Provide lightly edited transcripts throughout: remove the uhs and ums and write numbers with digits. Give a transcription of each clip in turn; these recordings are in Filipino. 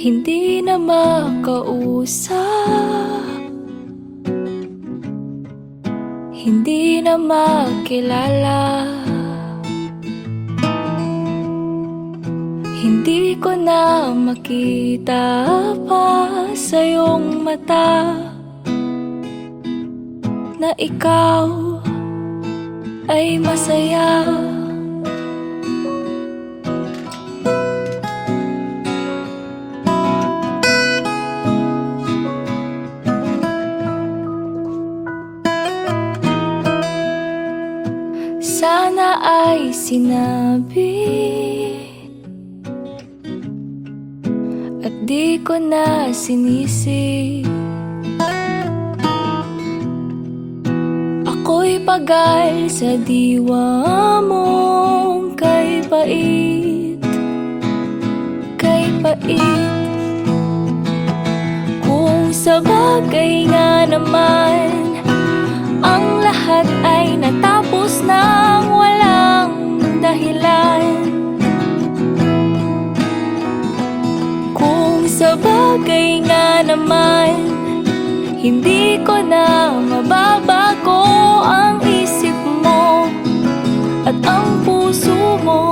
Hindi na makausap, hindi na makilala. Hindi ko na makita pa sa iyong mata na ikaw ay masaya. Sana ay sinabi at di ko na sinisi. Ako'y pagal sa diwa mong kay pait, kay pait. Kung sa bagay nga naman ang lahat ay natapos nang walang dahilan. Kung sa bagay nga naman hindi ko na mababago ang isip mo at ang puso mo.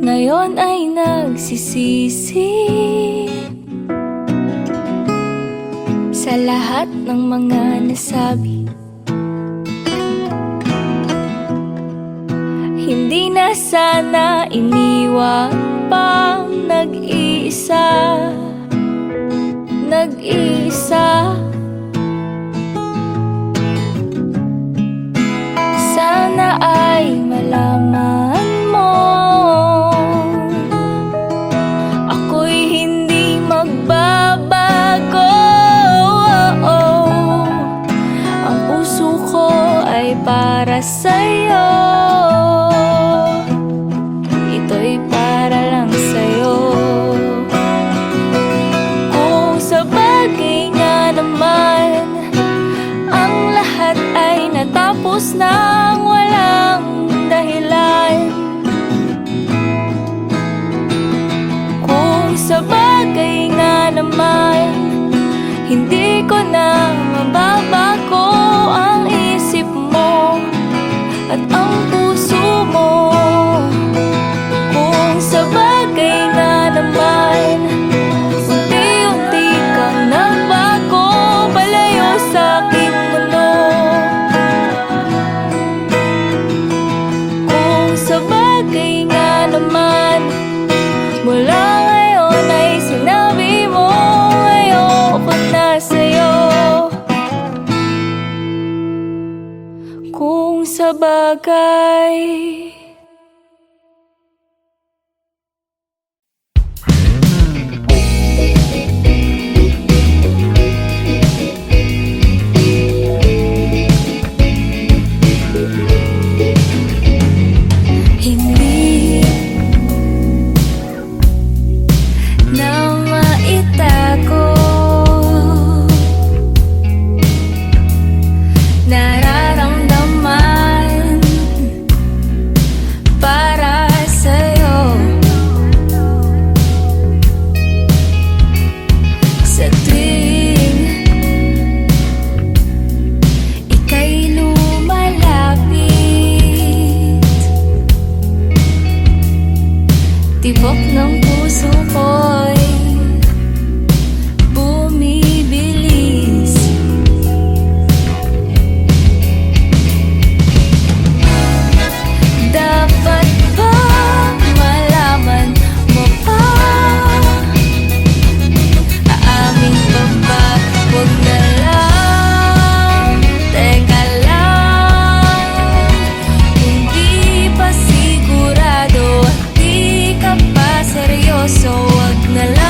Ngayon ay nagsisisi sa lahat ng mga nasabi. Hindi na sana iniwan pang nag-iisa, nag-iisa. Sana ay malaman mo ako'y hindi magbabago. Ang puso ko ay para sa'yo, ito'y para lang sa'yo. Kung sa bagay nga naman ang lahat ay natapos nang walang dahilan. Kung sa bagay nga naman hindi ko na mababago ang isip mo at ang puso mo. Kung sa bagay nga naman unti-unti kang nagbago palayo sa aking mundo. Kung sa bagay nga naman mula ngayon ay sinabi mo ayoko na sa'yo. Kung sa bagay hindi na maitago, nararamdaman para sa'yo. Sa tuwing ika'y lumalapit, tibok ng puso ko'y bumibilis. Dapat ba malaman mo pa? Aamin pa ba? Huwag na lang, teka lang. Hindi pa sigurado at di ka pa seryoso, huwag na lang.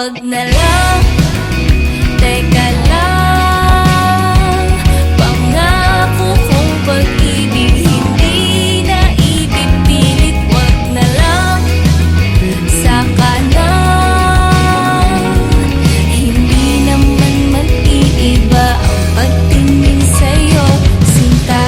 wag na lang. Teka lang, pangako kong pag-ibig hindi na ipipilit. Wag na lang, saka na. Hindi naman mag-iiba ang pagtingin sa'yo, sinta.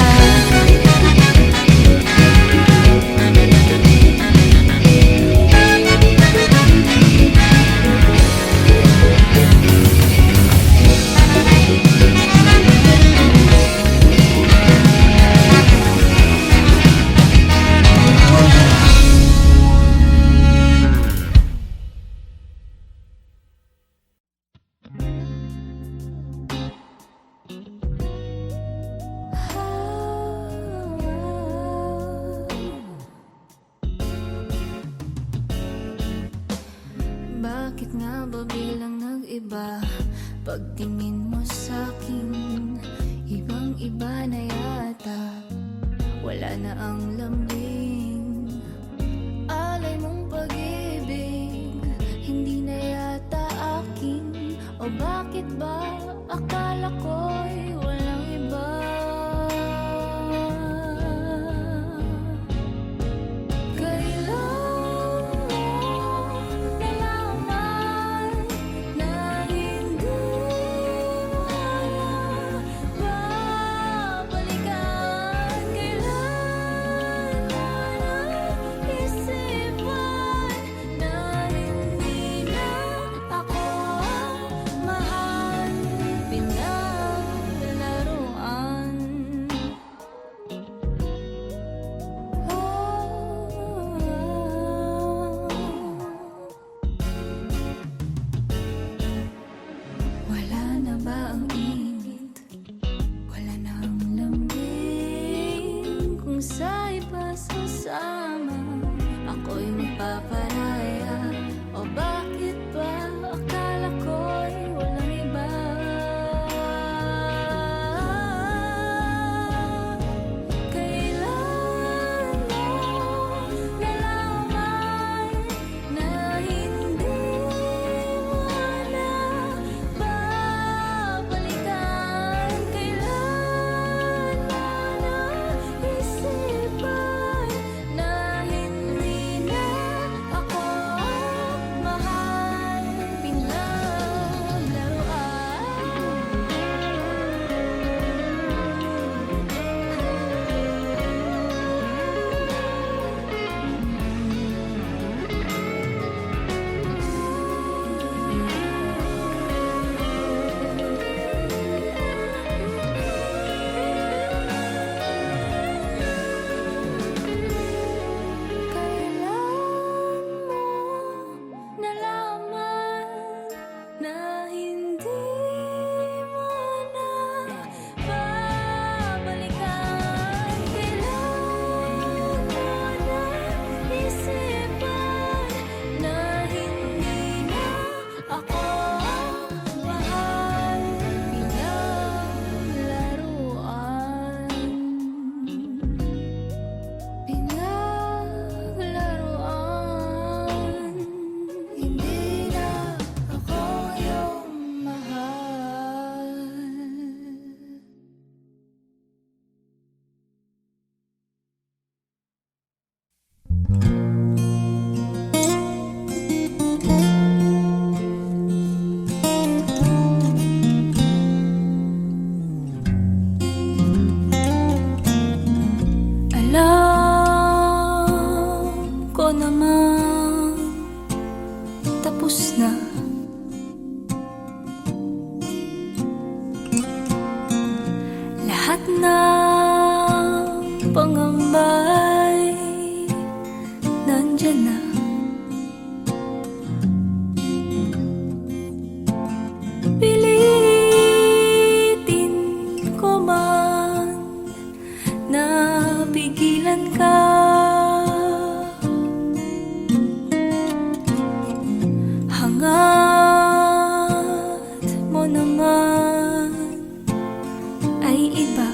Bakit nga ba bilang nag-iba? Pagtingin mo sa'kin, ibang-iba na yata. Wala na ang lambing, alay mong pag-ibig, hindi na yata akin. O bakit ba akala ko'y walang iba? Sa iba sasama, ako'y magpaparaya. O bakit ba akala ko'y walang iba? Kailan mo nalaman na hindi mo na babalikan? Kailan mo naisipan na hindi na ako mahal? Kailan mo nalaman na hindi mo na babalikan? Kailan mo naisipan na hindi na ako mahal? Pinaglaruan, hindi na ako yung mahal. Alam ko naman tapos na. Lahat ng pangambay nandyan na. Pilitin ko man na pigilan ka, hangat mo naman ay iba.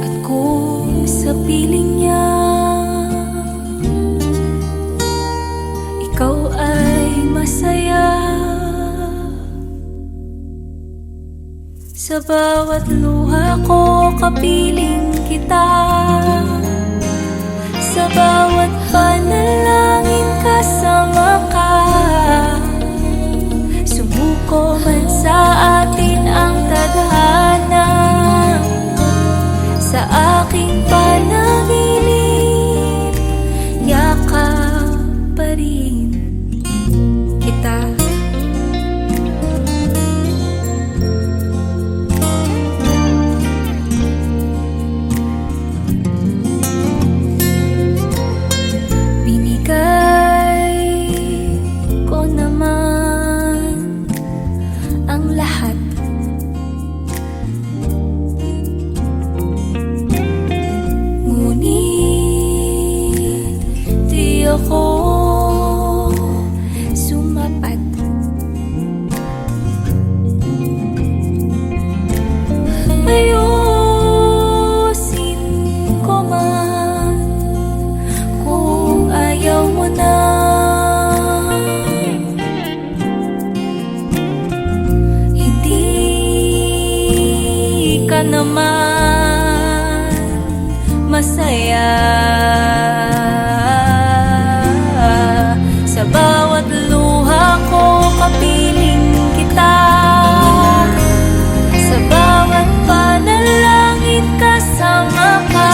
At kung sa piling niya Sa bawat luha ko kapiling kita, sa bawat panalangin kasama ka. Sumuko man sa atin ang tadhana, sa aking panaginip yakap pa rin kita. Ako sumapat, ayusin ko man kung ayaw mo na. Hindi ka naman masaya sa bawat luha ko kapiling kita, sa bawat panalangin kasama ka.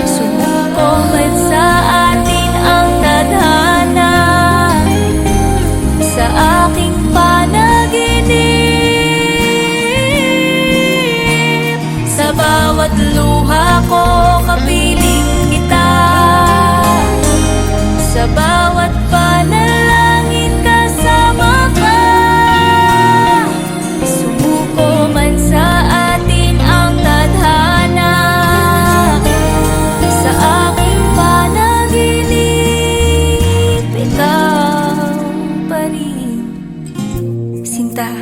Sumuko man sa atin ang tadhana, sa aking panaginip. Sa bawat luha ko kapiling kita, sa bawat panalangin kasama ka. Sumuko man sa atin ang tadhana, sa aking panaginip ikaw pa rin, Sinta.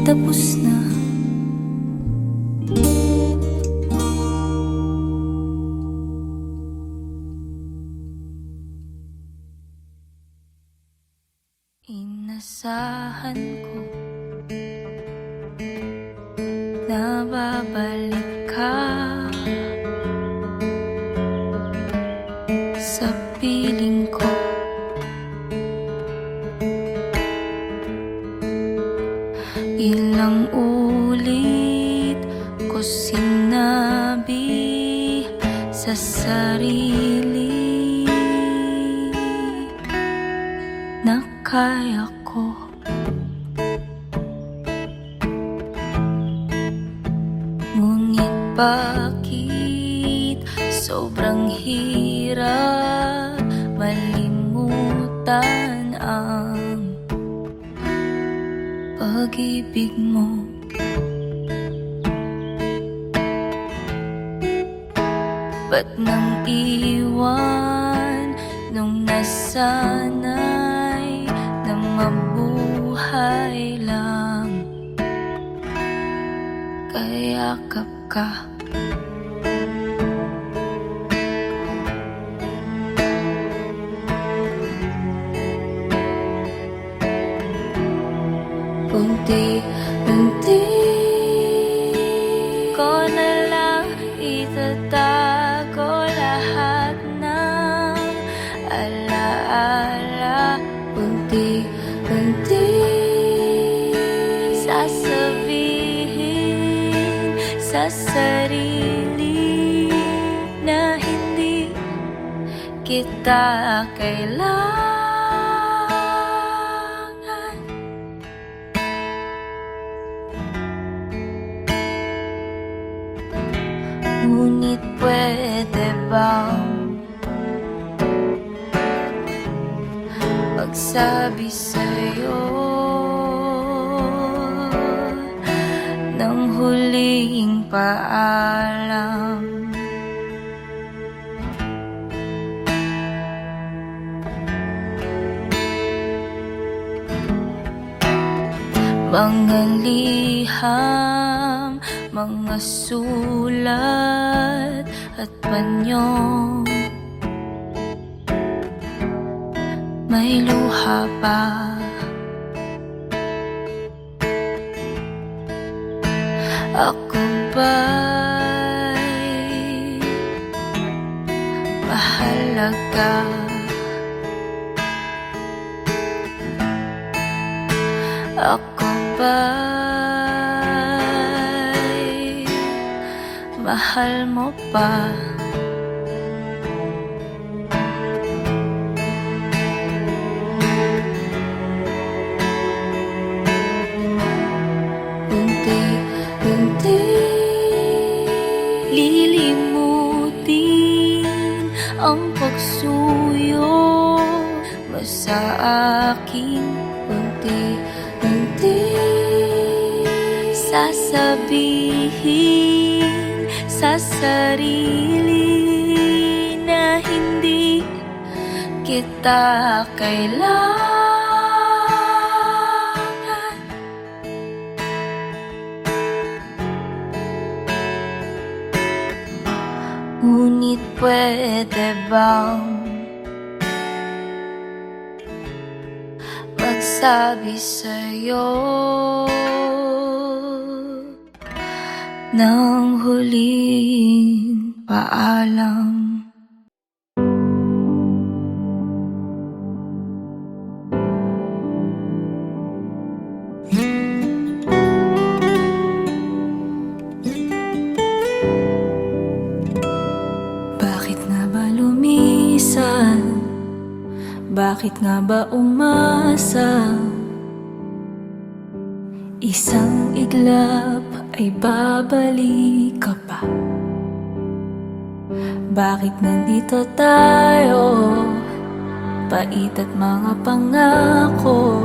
Tapos na. Inasahan ko na babalik ka sa piling ko. Ilang ulit ko sinabi sa sarili na kaya ko. Ngunit bakit sobrang hirap malimutan ang pag-ibig mo. Ba't nang iwan nung nasanay na mabuhay lang kayakap ka? Unti-unti ko na lang itatago lahat ng alaala. Unti-unti sasabihin sa sarili na hindi kita kailangan. Ngunit pwede bang magsabi sa'yo ng huling paalam? mga liham, mga sulat at panyo. May luha pa. Ako ba'y mahalaga? Ako ba'y mahal mo pa? Unti-unti lilimutin ang pagsuyo mo sa akin. Unti-unti sasabihin sa sarili na hindi kita kailangan. Ngunit pwede bang magsabi sa'yo ng huling paalam? Bakit nga ba lumisan? Bakit nga ba umasa? Isang iglap ay babalik ka pa. Bakit nandito tayo? Pait at mga pangako.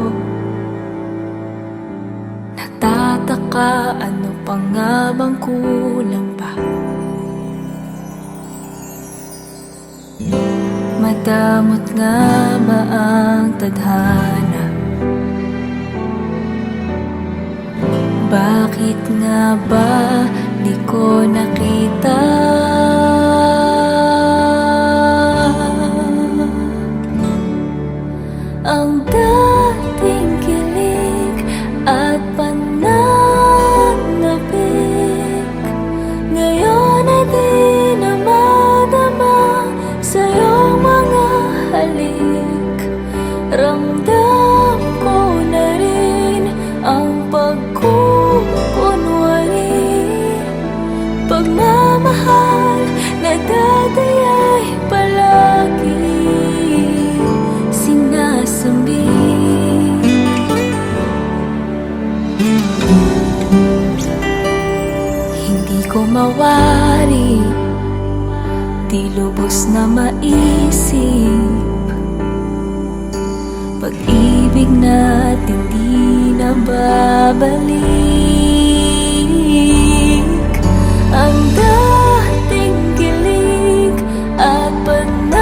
Nagtataka, ano pa nga bang kulang pa? Madamot nga ba ang tadhana? Bakit nga ba di ko nakita? Ang dating kilig at pananabik, ngayon ay di na madama sa iyong mga halik. Ramdam ko na rin ang pagkukunwari, pagmamahal na dati ay palagi sinasabi. Hindi ko mawari, di lubos na maisip, pag-ibig natin di na babalik. Ang dating kilig at pananabik,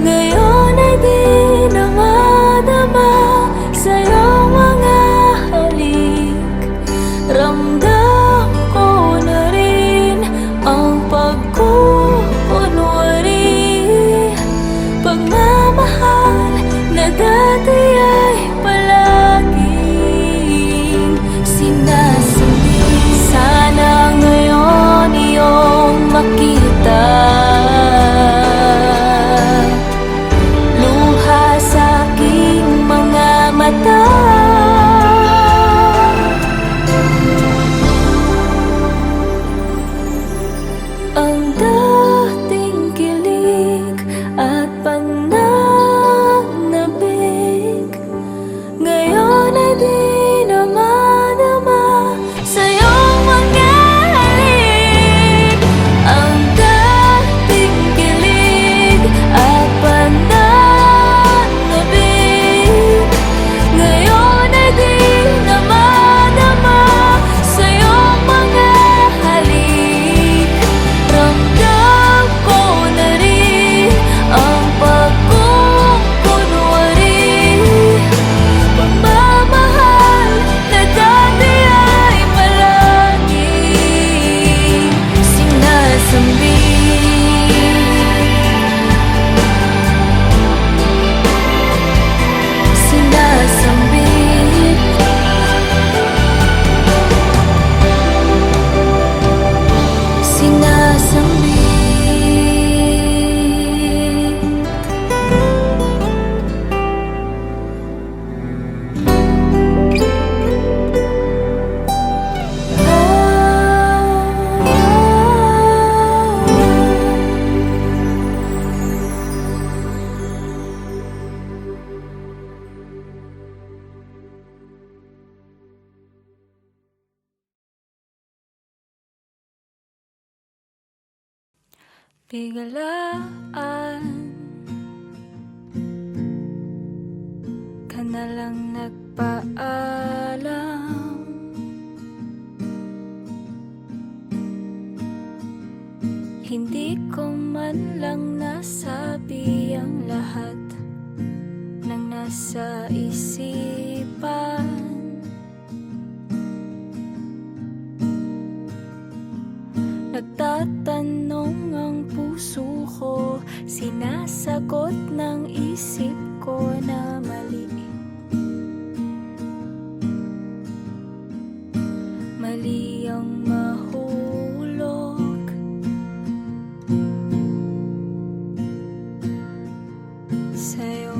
ngayon ay di na madama sa iyong mga halik. Ramdam ko na rin ang pagkukunwari, pagmamahal na dati ay palaging sinasabi. Sana ngayon iyong makita luha sa aking mga mata. Ang dating kilig at pananabik, Biglaan ka na lang nagpaalam, hindi ko man lang nasabi ang lahat ng nasa isipan. Nagtatanong ang puso ko, sinasagot ng isip ko na mali. Mali ang mahulog sa'yo.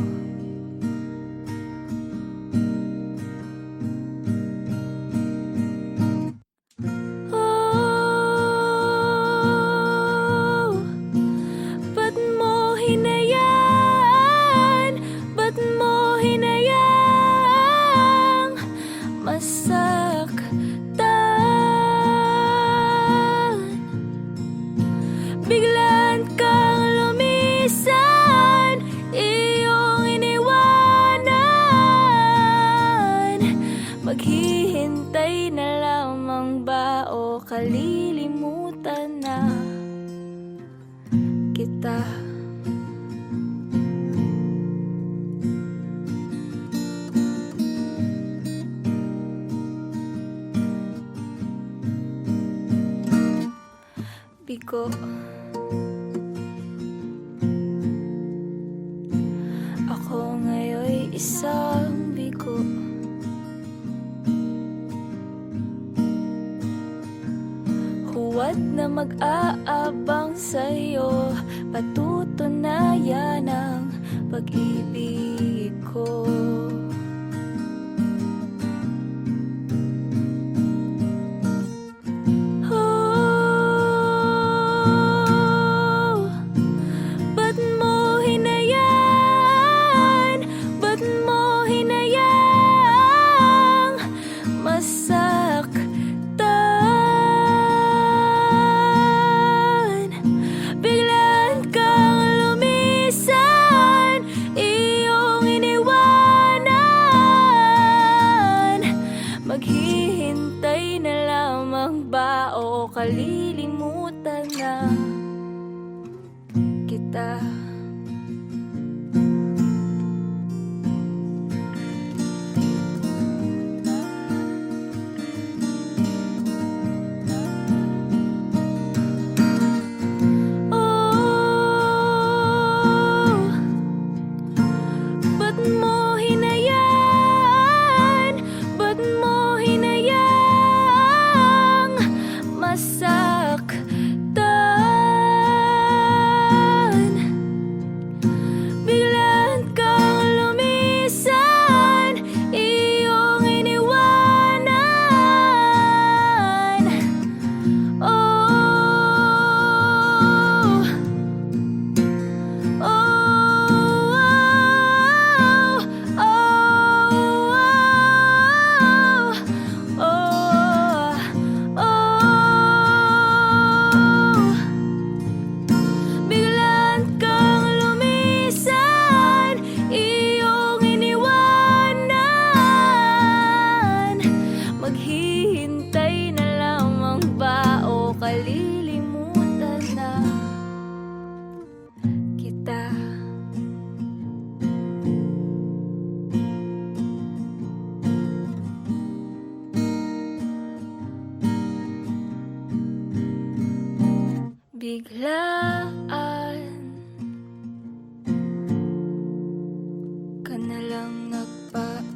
Biglaan kang lumisan, iyong iniwanan. Maghihintay na lamang ba o kalilimutan na kita? Bigo, ako ngayon isang bigo. Huwad na mag-aabang sa'yo, patutunayan ang pag-ibig ko. Maghihintay na lamang ba o kalilimutan na kita? Maghihintay na lamang ba o kalilimutan na kita? Biglaan ka na lang nagpaalam,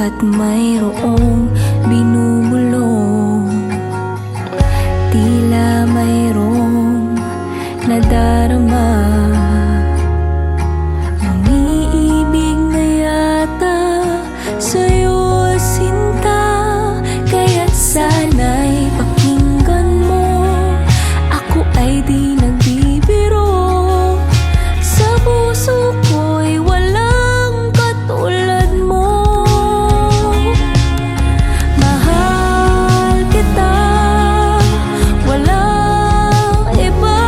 At mayroong binubulong, tila mayroong nadarama. Umiibig na yata sa'yo, sinta. Kaya't sana'y pakinggan mo, ako ay di nagbibiro. Sa puso ko'y walang katulad mo. Mahal kita, walang iba.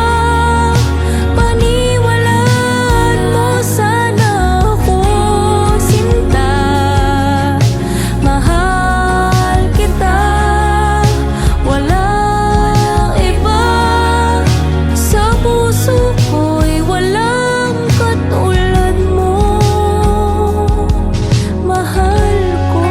Paniwalaan mo sana ako, sinta. Mahal kita, walang iba. Sa puso ko'y walang katulad mo. Mahal ko.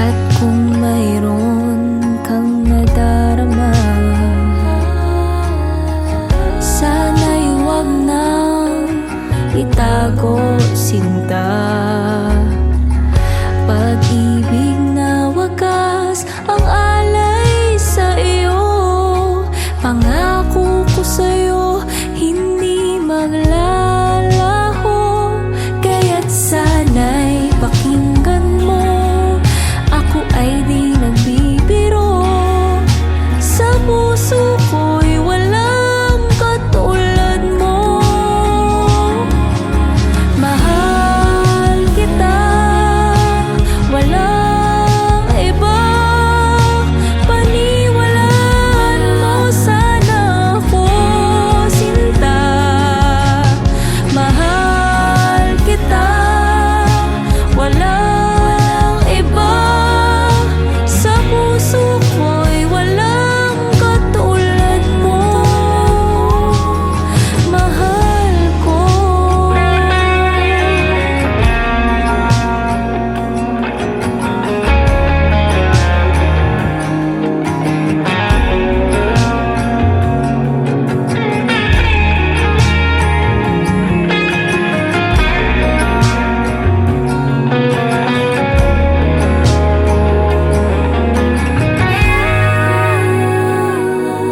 At kung mayroon kang nadarama, sana'y huwag nang itago, sinta. Pag-ibig na wagas ang alay sa iyo. Pangako ko sa'yo, hindi maglalaho. Kaya't sana'y pakinggan mo, ako ay di nagbibiro. Sa puso ko'y walang katulad mo. Mahal kita, walang iba. Paniwalaan mo sana ako, sinta. Mahal kita, walang iba. Sa puso ko'y walang katulad mo. Mahal ko.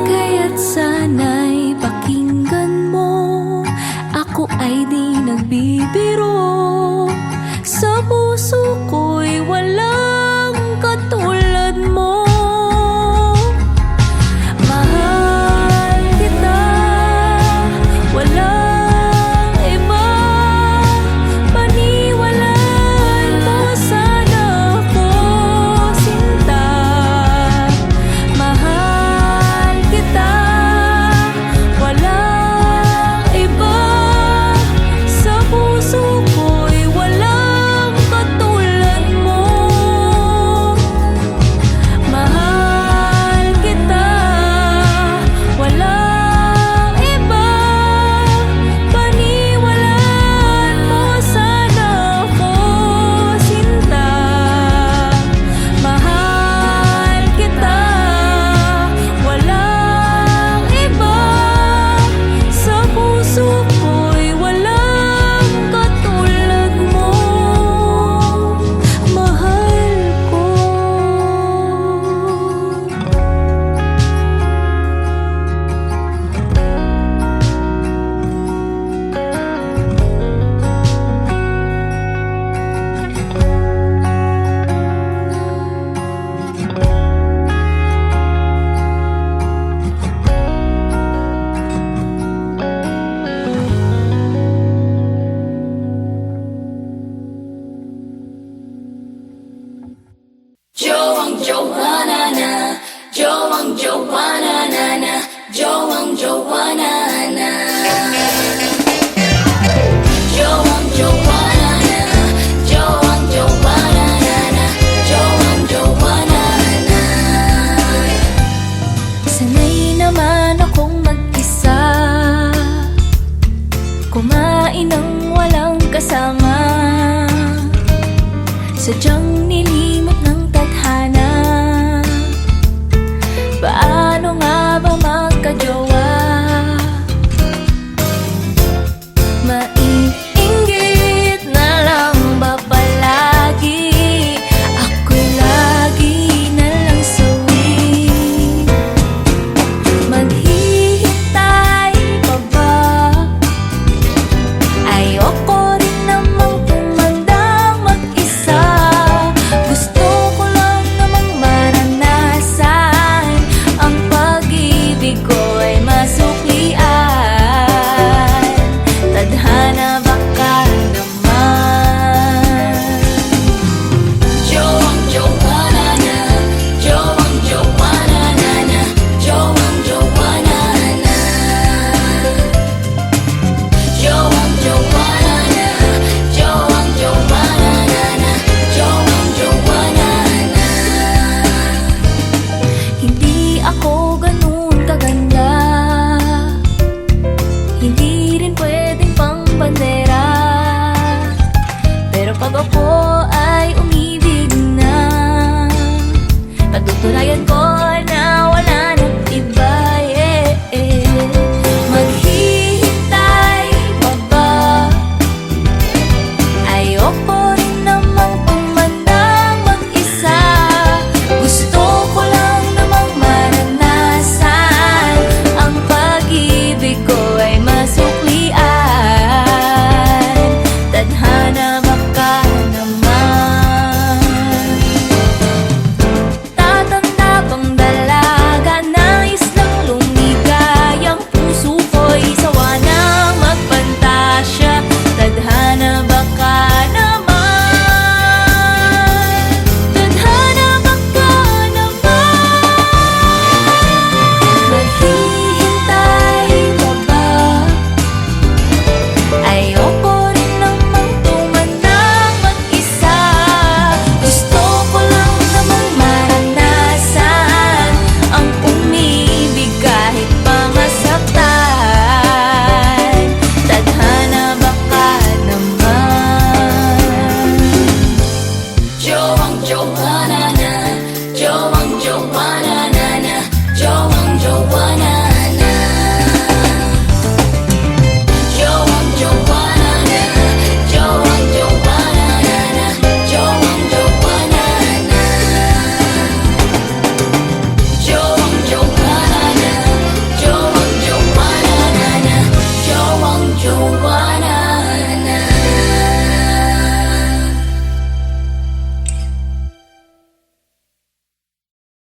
Kaya't sana'y pakinggan mo, ako ay di nagbibiro. Sa puso ko'y walang katulad mo. Mahal kita, walang iba. Paniwalaan mo sana ako, sinta. Mahal kita, walang iba. Sa puso ko'y walang katulad mo. Mahal kita, walang iba. Paniwalaan mo sana ako, sinta. Mahal kita, walang iba. Sa puso ko'y walang katulad mo. Mahal ko. Joang Joanna na, Joang Joanna na na, Joang Joanna na. Joang Joanna na, Joang Joanna na na, Joang Joanna na. Sanay naman akong mag-isa, kumain ng walang kasama. Sadyang